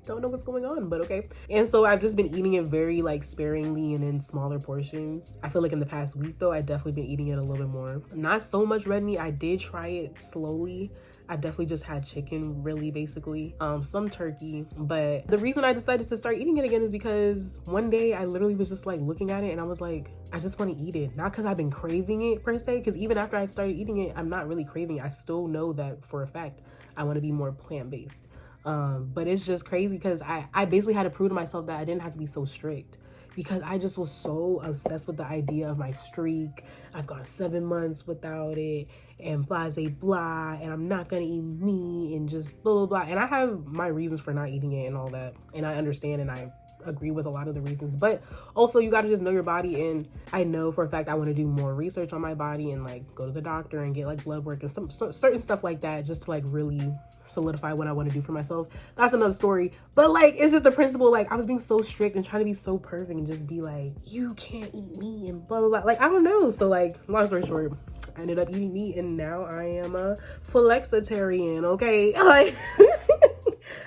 don't know what's going on, but okay. And so I've just been eating it very like sparingly and in smaller portions. I feel like in the past week though, I've definitely been eating it a little bit more. Not so much red meat. I did try it slowly. I definitely just had chicken, really, basically, some turkey. But the reason I decided to start eating it again is because one day I literally was just like looking at it and I was like, I just want to eat it. Not because I've been craving it per se, because even after I started eating it, I'm not really craving it. I still know that for a fact I want to be more plant-based. But it's just crazy because I basically had to prove to myself that I didn't have to be so strict, because I just was so obsessed with the idea of my streak. I've gone 7 months without it and blah, blah, and I'm not gonna eat meat and just blah, blah, blah. And I have my reasons for not eating it and all that. And I understand and I agree with a lot of the reasons, but also you got to just know your body. And I know for a fact I want to do more research on my body and like go to the doctor and get like blood work and some certain stuff like that, just to like really solidify what I want to do for myself. That's another story. But like, it's just the principle. Like I was being so strict and trying to be so perfect and just be like, you can't eat meat and blah, blah, blah. Like, I don't know. So like, long story short, I ended up eating meat and now I am a flexitarian. Okay. Like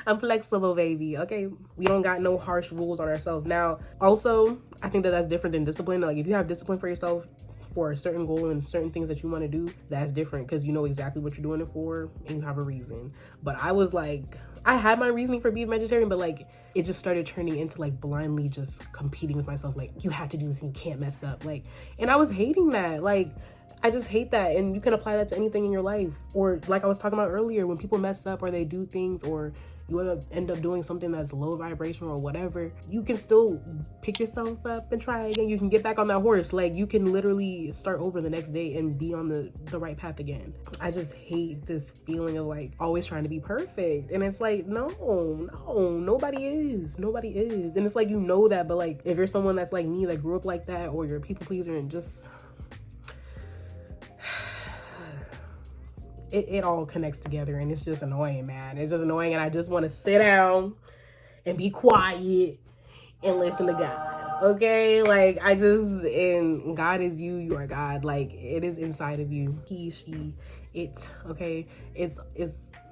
I'm flexible, baby. Okay, we don't got no harsh rules on ourselves. Now also, I think that that's different than discipline. Like if you have discipline for yourself for a certain goal and certain things that you want to do, that's different, because you know exactly what you're doing it for and you have a reason. But I was like, I had my reasoning for being vegetarian, but like it just started turning into like blindly just competing with myself. Like, you have to do this and you can't mess up. Like, and I was hating that. Like, I just hate that. And you can apply that to anything in your life. Or like I was talking about earlier, when people mess up or they do things, or you end up doing something that's low vibration or whatever, you can still pick yourself up and try again. You can get back on that horse. Like, you can literally start over the next day and be on the right path again. I just hate this feeling of like always trying to be perfect. And it's like, no, nobody is. And it's like, you know that, but like if you're someone that's like me that grew up like that, or you're a people pleaser and just it all connects together, and it's just annoying, man. It's just annoying, and I just want to sit down and be quiet and listen to God. Okay, like I just, and God is you, you are God. Like it is inside of you. He, she, it. Okay, it's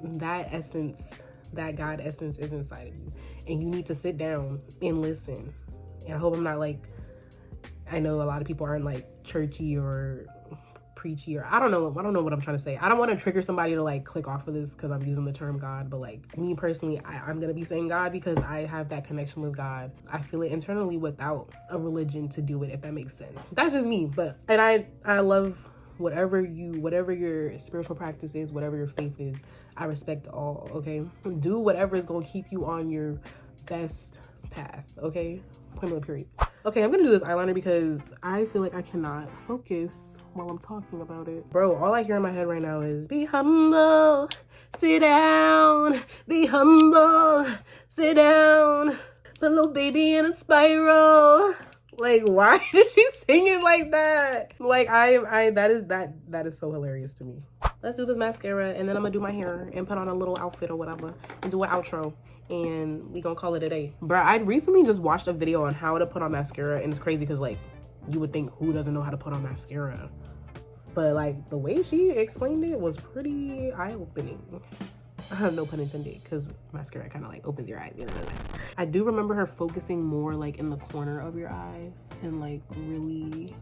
that essence, that God essence is inside of you, and you need to sit down and listen. And I hope I'm not like, I know a lot of people aren't like churchy or preachy, or I don't know what I'm trying to say. I don't want to trigger somebody to like click off of this because I'm using the term God, but like me personally, I'm gonna be saying God because I have that connection with God. I feel it internally without a religion to do it, if that makes sense. That's just me. But and I love whatever your spiritual practice is, whatever your faith is. I respect all. Okay, do whatever is gonna keep you on your best path. Okay, point blank period. Okay, I'm gonna do this eyeliner because I feel like I cannot focus while I'm talking about it. Bro, all I hear in my head right now is be humble, sit down, be humble, sit down, put a little baby in a spiral. Like, why did she sing it like that? Like, that is so hilarious to me. Let's do this mascara, and then I'm gonna do my hair and put on a little outfit or whatever and do an outro. And we gonna call it a day. Bruh, I recently just watched a video on how to put on mascara, and it's crazy because like you would think who doesn't know how to put on mascara, but like the way she explained it was pretty eye-opening. No pun intended, because mascara kind of like opens your eyes, you know. I do remember her focusing more like in the corner of your eyes and like really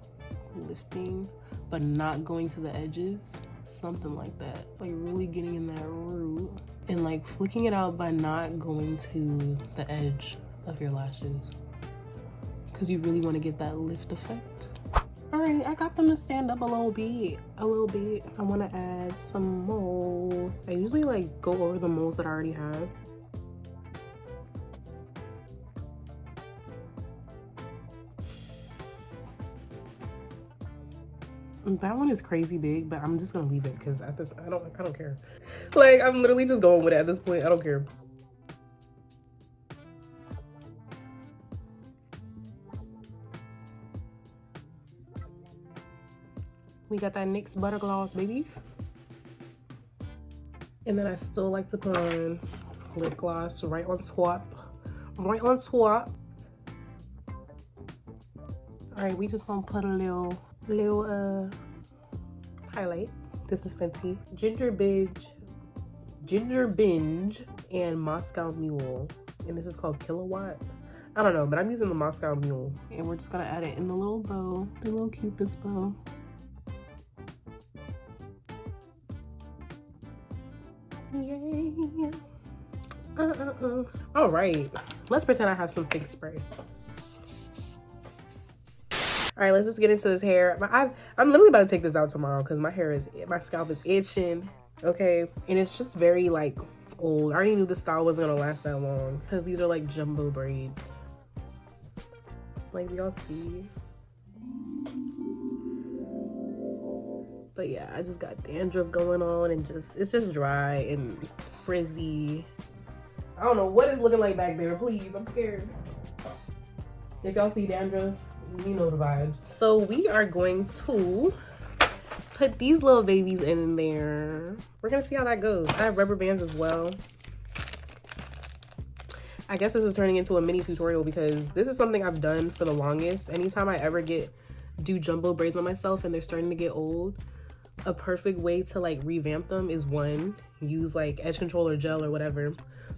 lifting but not going to the edges, something like that, like really getting in that root and like flicking it out by not going to the edge of your lashes, because you really want to get that lift effect. All right, I got them to stand up a little bit. I want to add some molds. I usually like go over the molds that I already have. That one is crazy big, but I'm just gonna leave it because at this, I don't care. Like, I'm literally just going with it at this point. I don't care. We got that NYX Butter Gloss, baby. And then I still like to put on lip gloss right on swap. Right on swap. All right, we just gonna put a little highlight. This is Fenty. Ginger Binge and Moscow Mule. And this is called Kilowatt. I don't know, but I'm using the Moscow Mule. And we're just gonna add it in the little bow, the little Cupid's bow. Yeah. All right, let's pretend I have some fake spray. All right, let's just get into this hair. I'm literally about to take this out tomorrow because my scalp is itching. Okay, and it's just very like old. I already knew the style wasn't gonna last that long because these are like jumbo braids. Like, y'all see? But yeah, I just got dandruff going on and it's just dry and frizzy. I don't know what it's looking like back there. Please, I'm scared. If y'all see dandruff, you know the vibes. So we are going to put these little babies in there. We're gonna see how that goes. I have rubber bands as well. I guess this is turning into a mini tutorial because this is something I've done for the longest. Anytime I ever do jumbo braids on myself and they're starting to get old, a perfect way to like revamp them is one, use like edge control or gel or whatever.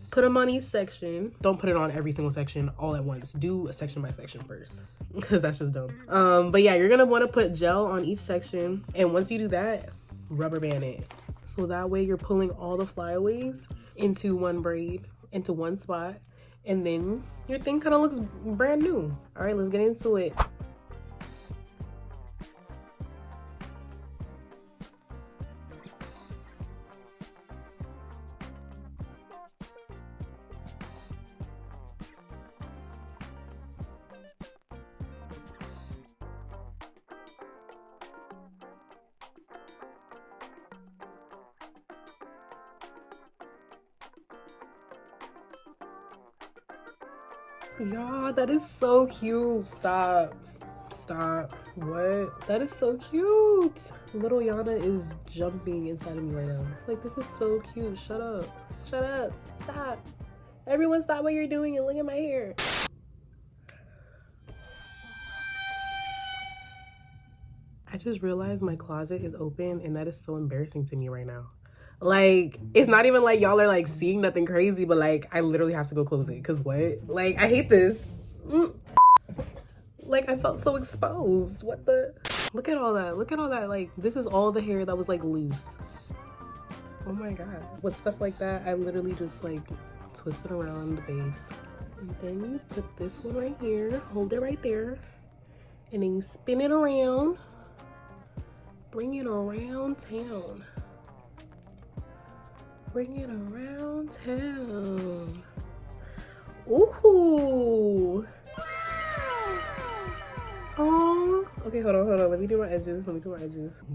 Put them on each section. Don't put it on every single section all at once. Do a section by section first because that's just dumb. But yeah, you're gonna want to put gel on each section, and once you do that, rubber band it. So that way you're pulling all the flyaways into one braid, into one spot, and then your thing kind of looks brand new. All right, let's get into it. Y'all, that is so cute. Stop. What? That is so cute. Little Yana is jumping inside of me right now. Like, this is so cute. Shut up. Stop. Everyone stop what you're doing and look at my hair. I just realized my closet is open, and that is so embarrassing to me right now. Like, it's not even like y'all are like seeing nothing crazy, but like I literally have to go close it because what? Like, I hate this. Like, I felt so exposed. What the? Look at all that. Look at all that. Like, this is all the hair that was like loose. Oh my god. With stuff like that, I literally just like twist it around the base. And then you put this one right here. Hold it right there. And then you spin it around. Bring it around town. Bring it around town. Ooh. Oh. Okay, hold on. Let me do my edges.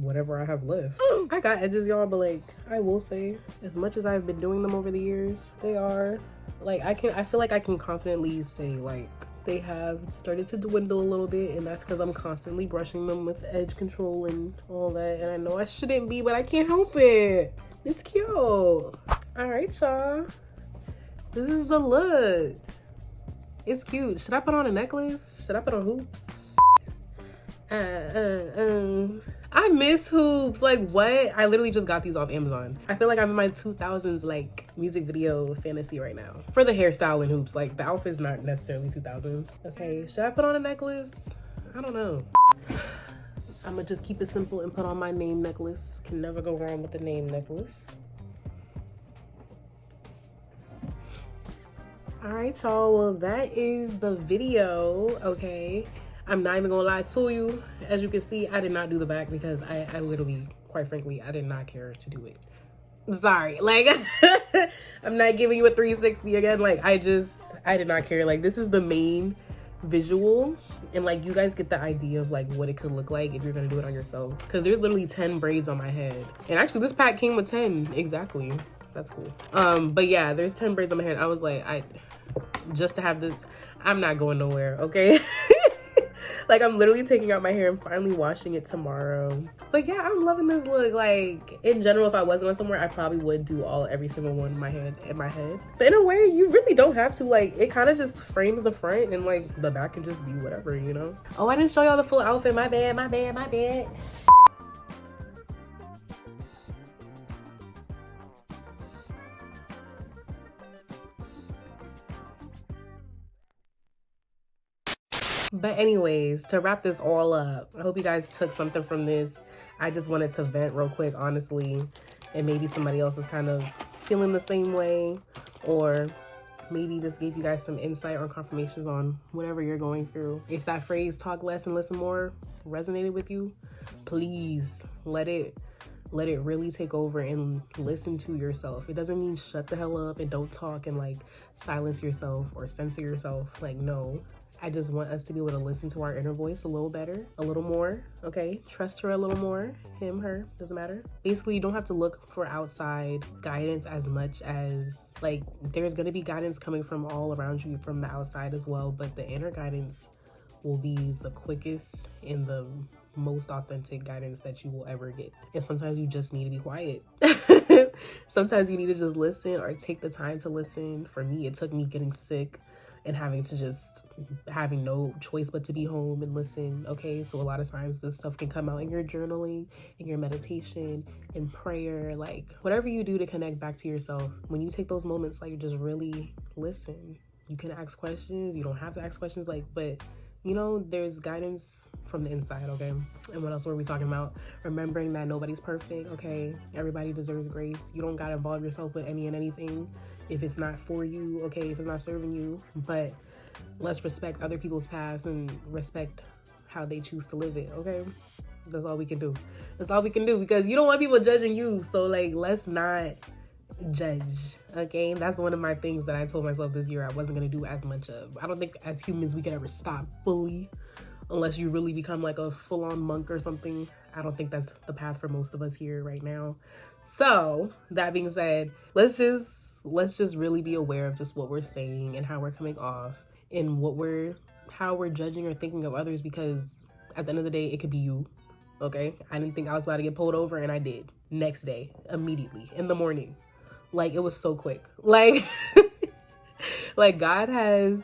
Whatever I have left. I got edges, y'all, but like I will say, as much as I've been doing them over the years, they are like I feel like I can confidently say like they have started to dwindle a little bit, and that's because I'm constantly brushing them with edge control and all that. And I know I shouldn't be, but I can't help it. It's cute. All right, y'all. This is the look. It's cute. Should I put on a necklace? Should I put on hoops? I miss hoops. Like, what? I literally just got these off Amazon. I feel like I'm in my 2000s like music video fantasy right now for the hairstyle and hoops. Like, the outfit's not necessarily 2000s. Okay, should I put on a necklace? I don't know. I'm gonna just keep it simple and put on my name necklace. Can never go wrong with the name necklace. All right, y'all. Well, that is the video. Okay, I'm not even gonna lie to you. As you can see, I did not do the back because I literally, quite frankly, I did not care to do it. Sorry, like I'm not giving you a 360 again. Like I did not care. Like, this is the main visual, and like you guys get the idea of like what it could look like if you're gonna do it on yourself, because there's literally 10 braids on my head, and actually this pack came with 10 exactly. That's cool. But yeah, there's 10 braids on my head. I was like, just to have this, I'm not going nowhere, okay? Like, I'm literally taking out my hair and finally washing it tomorrow. But yeah, I'm loving this look. Like, in general, if I was going somewhere, I probably would do every single one in my head. But in a way, you really don't have to. Like, it kind of just frames the front, and like the back can just be whatever, you know? Oh, I didn't show y'all the full outfit. My bad. But anyways, to wrap this all up, I hope you guys took something from this. I just wanted to vent real quick, honestly, and maybe somebody else is kind of feeling the same way, or maybe this gave you guys some insight or confirmations on whatever you're going through. If that phrase, talk less and listen more, resonated with you, please let it really take over and listen to yourself. It doesn't mean shut the hell up and don't talk and like silence yourself or censor yourself. Like, no. I just want us to be able to listen to our inner voice a little better, a little more, okay? Trust her a little more, him, her, doesn't matter. Basically, you don't have to look for outside guidance as much as, like, there's gonna be guidance coming from all around you from the outside as well, but the inner guidance will be the quickest and the most authentic guidance that you will ever get. And sometimes you just need to be quiet. Sometimes you need to just listen or take the time to listen. For me, it took me getting sick and having no choice but to be home and listen, okay? So a lot of times this stuff can come out in your journaling, in your meditation, in prayer, like whatever you do to connect back to yourself. When you take those moments, like, just really listen. You can ask questions, you don't have to ask questions, like, but you know, there's guidance from the inside, okay? And what else were we talking about? Remembering that nobody's perfect, okay? Everybody deserves grace. You don't gotta involve yourself with any and anything if it's not for you, okay? If it's not serving you. But let's respect other people's past and respect how they choose to live it, okay? That's all we can do. That's all we can do, because you don't want people judging you. So like, let's not judge, okay? That's one of my things that I told myself this year I wasn't gonna do as much of. I don't think as humans we can ever stop fully, unless you really become like a full-on monk or something. I don't think that's the path for most of us here right now. So that being said, let's just really be aware of just what we're saying and how we're coming off and how we're judging or thinking of others, because at the end of the day, it could be you, okay? I didn't think I was about to get pulled over, and I did. Next day, immediately, in the morning. Like, it was so quick. Like, like God has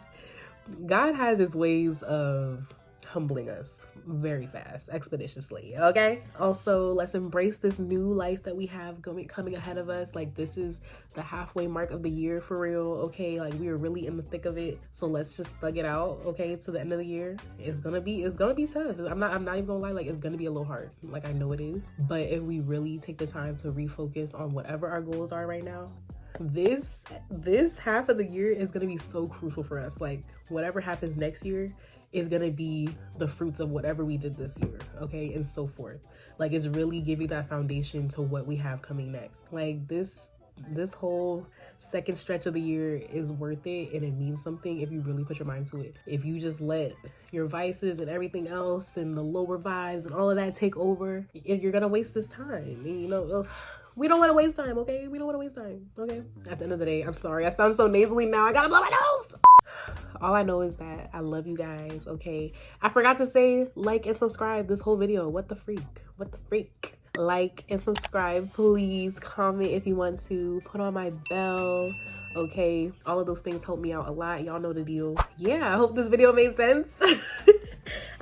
his ways of humbling us very fast, expeditiously, okay? Also, let's embrace this new life that we have coming ahead of us. Like, this is the halfway mark of the year for real, okay? Like, we are really in the thick of it. So let's just thug it out, okay, to the end of the year. It's gonna be tough. I'm not even gonna lie, like, it's gonna be a little hard. Like, I know it is. But if we really take the time to refocus on whatever our goals are right now, this half of the year is gonna be so crucial for us. Like, whatever happens next year is gonna be the fruits of whatever we did this year, okay, and so forth. Like, it's really giving that foundation to what we have coming next. Like, this whole second stretch of the year is worth it, and it means something if you really put your mind to it. If you just let your vices and everything else and the lower vibes and all of that take over, you're gonna waste this time. And, you know, we don't want to waste time, okay? We don't want to waste time, okay? At the end of the day, I'm sorry, I sound so nasally now. I gotta blow my nose. All I know is that I love you guys, okay? I forgot to say like and subscribe this whole video. What the freak? What the freak? Like and subscribe, please. Comment if you want to. Put on my bell, okay? All of those things help me out a lot. Y'all know the deal. Yeah, I hope this video made sense.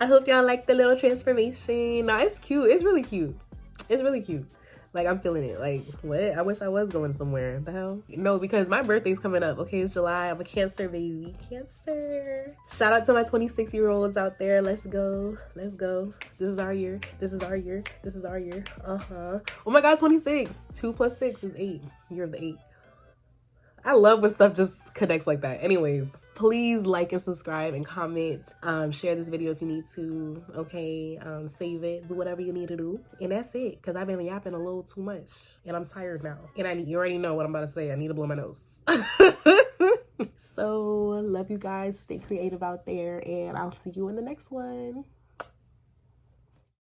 I hope y'all like the little transformation. Nah, it's cute. It's really cute. It's really cute. Like, I'm feeling it. Like, what? I wish I was going somewhere. The hell? No, because my birthday's coming up. Okay, it's July. I'm a Cancer baby. Cancer. Shout out to my 26-year-olds out there. Let's go. Let's go. This is our year. This is our year. This is our year. Oh my God, 26. 2 + 6 is 8. Year of the 8. I love when stuff just connects like that. Anyways, please like and subscribe and comment. Share this video if you need to, okay? Save it, do whatever you need to do. And that's it, because I've been yapping a little too much. And I'm tired now. And you already know what I'm about to say. I need to blow my nose. So, love you guys. Stay creative out there. And I'll see you in the next one.